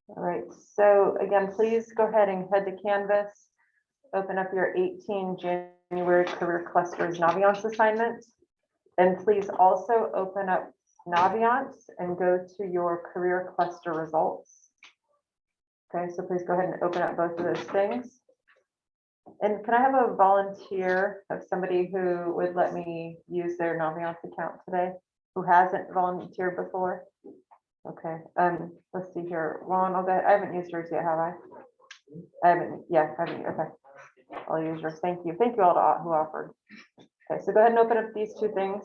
All right, so again, please go ahead and head to Canvas, open up your 18 January Career Clusters Naviance assignment. And please also open up Naviance and go to your career cluster results. Okay, so please go ahead and open up both of those things. And can I have a volunteer of somebody who would let me use their Naviance account today, who hasn't volunteered before? Okay, let's see here. Juan, I'll go. I haven't used yours yet, have I? I haven't. Yeah, I haven't. Okay, I'll use yours. Thank you. Thank you all who offered. Okay, so go ahead and open up these two things.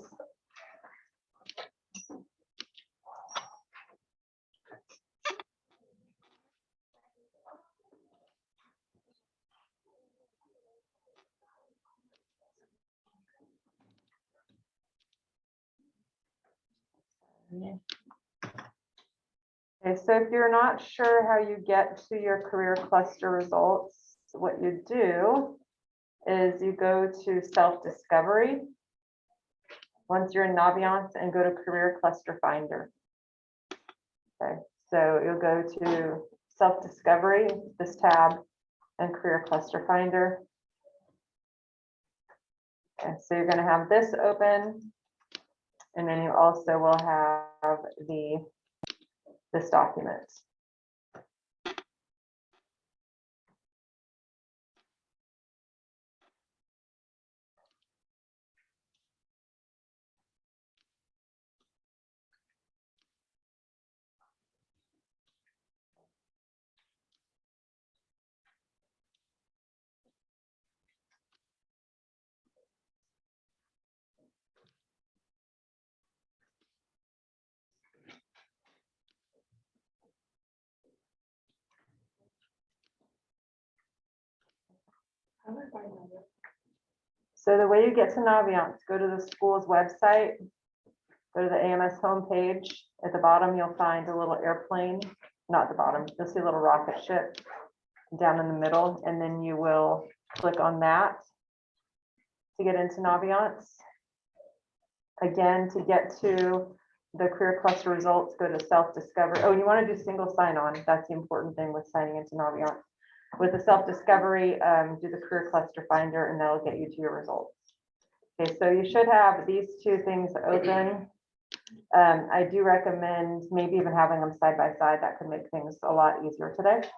Okay, so if you're not sure how you get to your career cluster results, what you do is you go to self-discovery once you're in Naviance and go to career cluster finder. Okay, so you'll go to self-discovery, this tab, and career cluster finder. And so you're going to have this open, and then you also will have this document. So the way you get to Naviance, go to the school's website, go to the AMS homepage. At the bottom, you'll find a little airplane, not the bottom, you'll see a little rocket ship down in the middle, and then you will click on that to get into Naviance. Again, to get to the career cluster results, go to self-discovery. Oh, you want to do single sign-on. That's the important thing with signing into Naviance. With the self-discovery, do the career cluster finder, and that'll get you to your results. Okay, so you should have these two things open. I do recommend maybe even having them side by side. That could make things a lot easier today.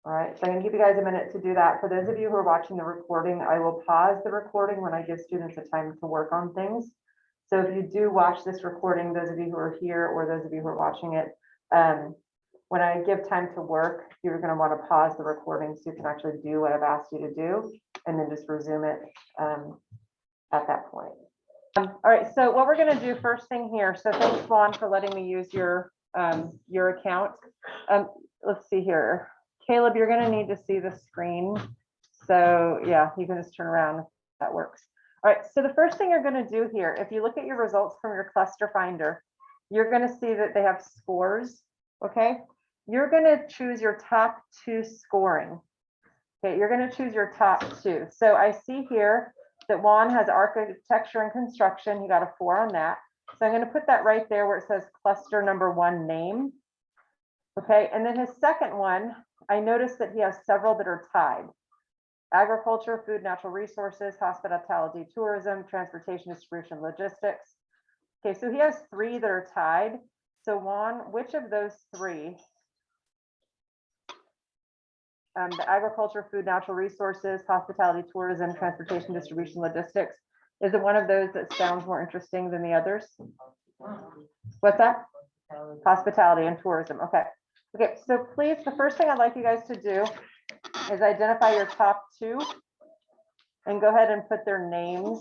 All right, so I'm gonna give you guys a minute to do that. For those of you who are watching the recording, I will pause the recording when I give students a time to work on things. So if you do watch this recording, those of you who are here or those of you who are watching it, when I give time to work, you're going to want to pause the recording so you can actually do what I've asked you to do, and then just resume it at that point. All right, so what we're going to do first thing here, so thanks Juan for letting me use your account. Let's see here. Caleb, you're going to need to see the screen. So yeah, you can just turn around if that works. All right, so the first thing you're going to do here, if you look at your results from your cluster finder, you're going to see that they have scores. Okay, you're going to choose your top 2 scoring. Okay, you're going to choose your top 2. So I see here that Juan has architecture and construction. He got a 4 on that. So I'm going to put that right there where it says cluster number 1 name. Okay, and then his second one, I noticed that he has several that are tied. Agriculture, food, natural resources, hospitality, tourism, transportation, distribution, logistics. Okay, so he has 3 that are tied. So Juan, which of those 3, the agriculture, food, natural resources, hospitality, tourism, transportation, distribution, logistics, is it one of those that sounds more interesting than the others? What's that? Hospitality and tourism. Okay. Okay, so please, the first thing I'd like you guys to do is identify your top 2 and go ahead and put their names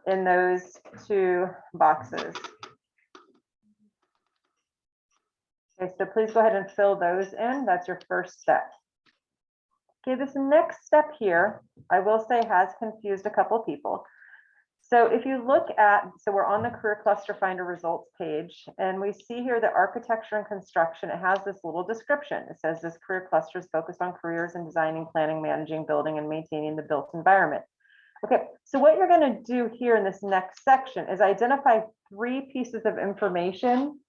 in those 2 boxes. Okay, so please go ahead and fill those in. That's your first step. Okay, this next step here, I will say, has confused a couple people. So if you look at, so we're on the Career Cluster Finder results page, and we see here that architecture and construction, it has this little description. It says this career cluster is focused on careers in designing, planning, managing, building, and maintaining the built environment. Okay, so what you're going to do here in this next section is identify 3 pieces of information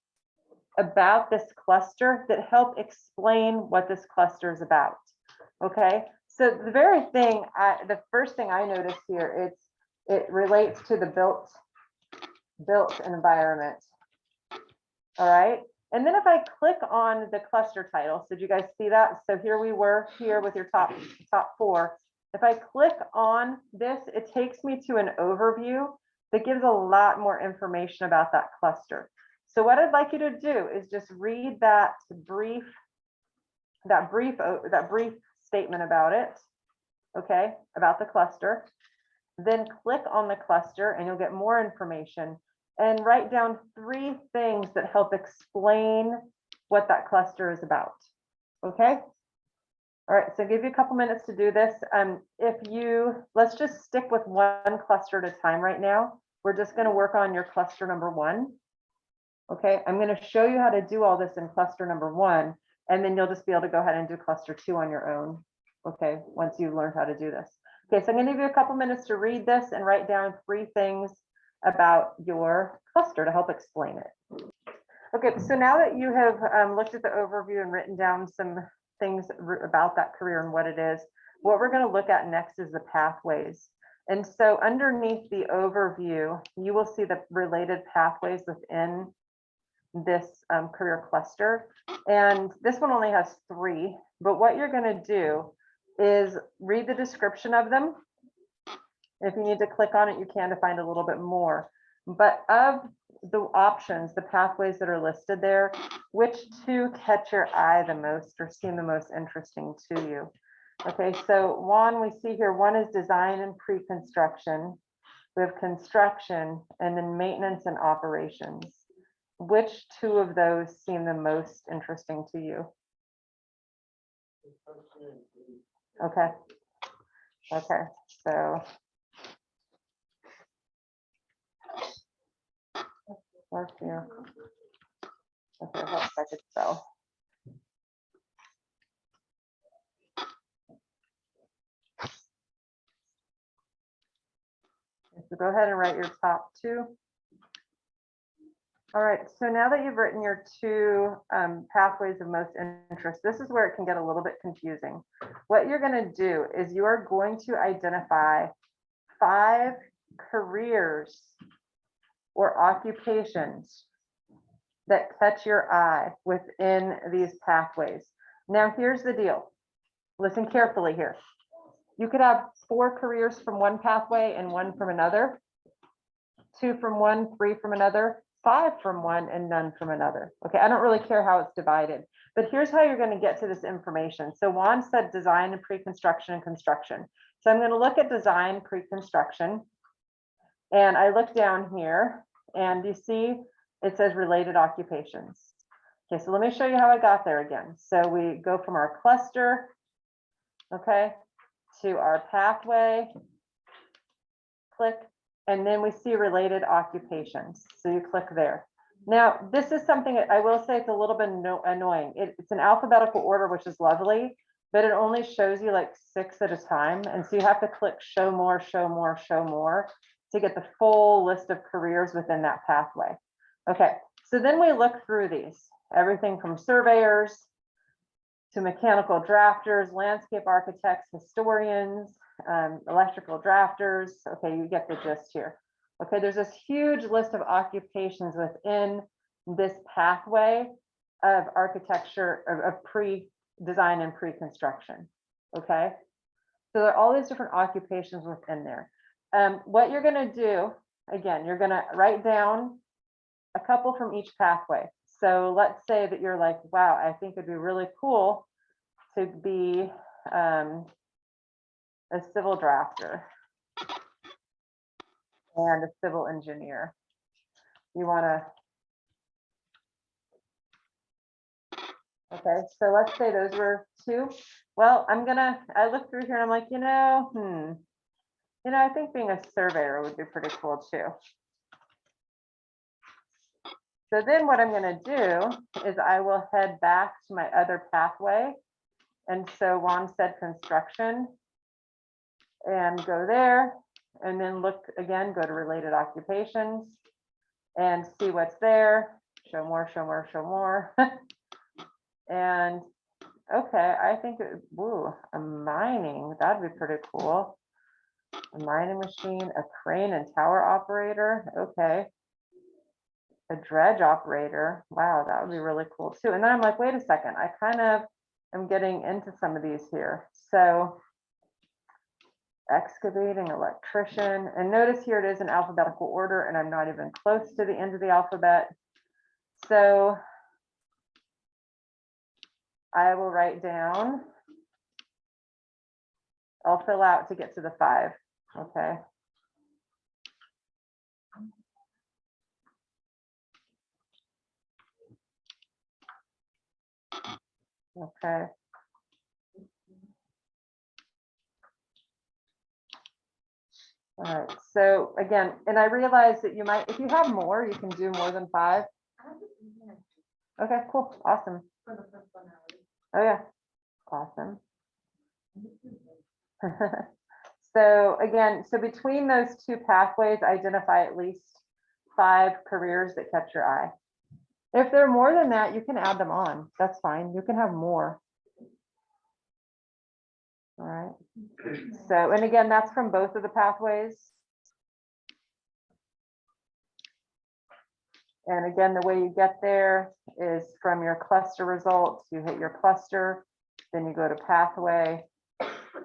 about this cluster that help explain what this cluster is about. Okay, so the very thing, the first thing I notice here, it relates to the built environment. All right, and then if I click on the cluster title, so did you guys see that? So here we were here with your top four. If I click on this, it takes me to an overview that gives a lot more information about that cluster. So what I'd like you to do is just read that brief statement about it, okay, about the cluster. Then click on the cluster and you'll get more information, and write down 3 things that help explain what that cluster is about. Okay. All right, so I'll give you a couple minutes to do this. Let's just stick with one cluster at a time right now. We're just going to work on your cluster number 1. Okay, I'm going to show you how to do all this in cluster number 1, and then you'll just be able to go ahead and do cluster 2 on your own. Okay, once you've learned how to do this. Okay, so I'm going to give you a couple minutes to read this and write down 3 things about your cluster to help explain it. Okay, so now that you have looked at the overview and written down some things about that career and what it is, what we're going to look at next is the pathways. And so underneath the overview, you will see the related pathways within this career cluster. And this one only has 3, but what you're going to do is read the description of them. If you need to click on it, you can to find a little bit more. But of the options, the pathways that are listed there, which 2 catch your eye the most or seem the most interesting to you? Okay, so one we see here, one is design and pre-construction. We have construction and then maintenance and operations. Which 2 of those seem the most interesting to you? Okay. Okay, so where's here? Okay, how I could spell. So go ahead and write your top 2. All right, so now that you've written your 2 pathways of most interest, this is where it can get a little bit confusing. What you're going to do is you are going to identify 5 careers or occupations that catch your eye within these pathways. Now, here's the deal. Listen carefully here. You could have 4 careers from one pathway and 1 from another, 2 from one, 3 from another, 5 from one, and none from another. Okay, I don't really care how it's divided, but here's how you're going to get to this information. So Juan said design and pre-construction and construction. So I'm going to look at design pre-construction, and I look down here, and you see it says related occupations. Okay, so let me show you how I got there again. So we go from our cluster, okay, to our pathway, click, and then we see related occupations. So you click there. Now, this is something that I will say it's a little bit annoying. It's an alphabetical order, which is lovely, but it only shows you like 6 at a time. And so you have to click show more, show more, show more to get the full list of careers within that pathway. Okay, so then we look through these, everything from surveyors to mechanical drafters, landscape architects, historians, electrical drafters. Okay, you get the gist here. Okay, there's this huge list of occupations within this pathway of architecture, of pre-design and pre-construction. Okay, so there are all these different occupations within there. What you're going to do, again, you're going to write down a couple from each pathway. So let's say that you're like, wow, I think it'd be really cool to be a civil drafter and a civil engineer. You want to, okay, so let's say those were 2. Well, I look through here and I'm like, I think being a surveyor would be pretty cool too. So then what I'm going to do is I will head back to my other pathway. And so Juan said construction, and go there, and then look again, go to related occupations and see what's there. show more, show more, show more. And, okay, I think, woo, a mining, that'd be pretty cool. A mining machine, a crane and tower operator, okay. A dredge operator, wow, that would be really cool too. And then I'm like, wait a second, I kind of am getting into some of these here. So excavating, electrician, and notice here it is in alphabetical order and I'm not even close to the end of the alphabet. So I will write down, I'll fill out to get to the 5, okay. Okay. All right, so again, and I realize that you might, if you have more, you can do more than 5. Okay, cool, awesome. Oh yeah, awesome. So again, so between those 2 pathways, identify at least 5 careers that catch your eye. If there are more than that, you can add them on. That's fine. You can have more. All right. So, and again, that's from both of the pathways. And again, the way you get there is from your cluster results. You hit your cluster, then you go to pathway,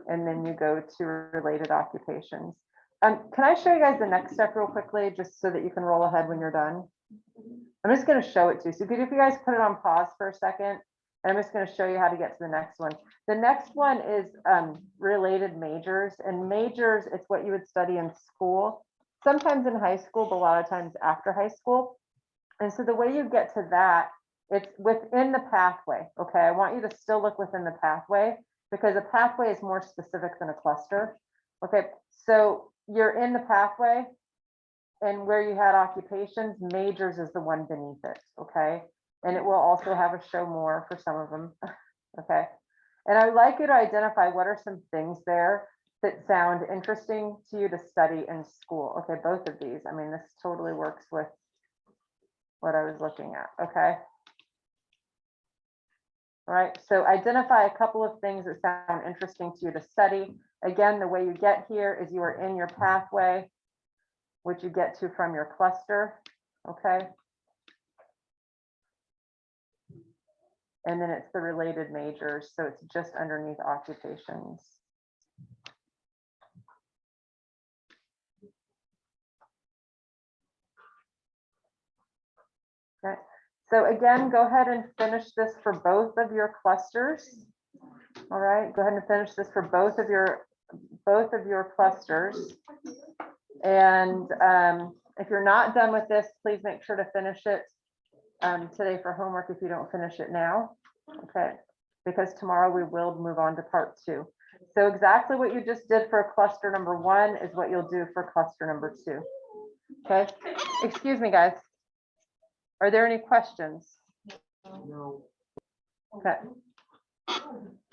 and then you go to related occupations. Can I show you guys the next step real quickly, just so that you can roll ahead when you're done? I'm just going to show it to you. So if you guys put it on pause for a second, and I'm just going to show you how to get to the next one. The next one is related majors, and majors, it's what you would study in school, sometimes in high school, but a lot of times after high school. And so the way you get to that, it's within the pathway. Okay, I want you to still look within the pathway because a pathway is more specific than a cluster. Okay, so you're in the pathway, and where you had occupations, majors is the one beneath it. Okay, and it will also have a show more for some of them. Okay, and I'd like you to identify what are some things there that sound interesting to you to study in school. Okay, both of these. I mean, this totally works with what I was looking at. Okay. All right, so identify a couple of things that sound interesting to you to study. Again, the way you get here is you are in your pathway, which you get to from your cluster. Okay. And then it's the related majors, so it's just underneath occupations. Okay, so again, go ahead and finish this for both of your clusters. All right, go ahead and finish this for both of your clusters. And if you're not done with this, please make sure to finish it today for homework if you don't finish it now. Okay, because tomorrow we will move on to part 2. So exactly what you just did for cluster number 1 is what you'll do for cluster number 2. Okay, excuse me, guys. Are there any questions? No. Okay.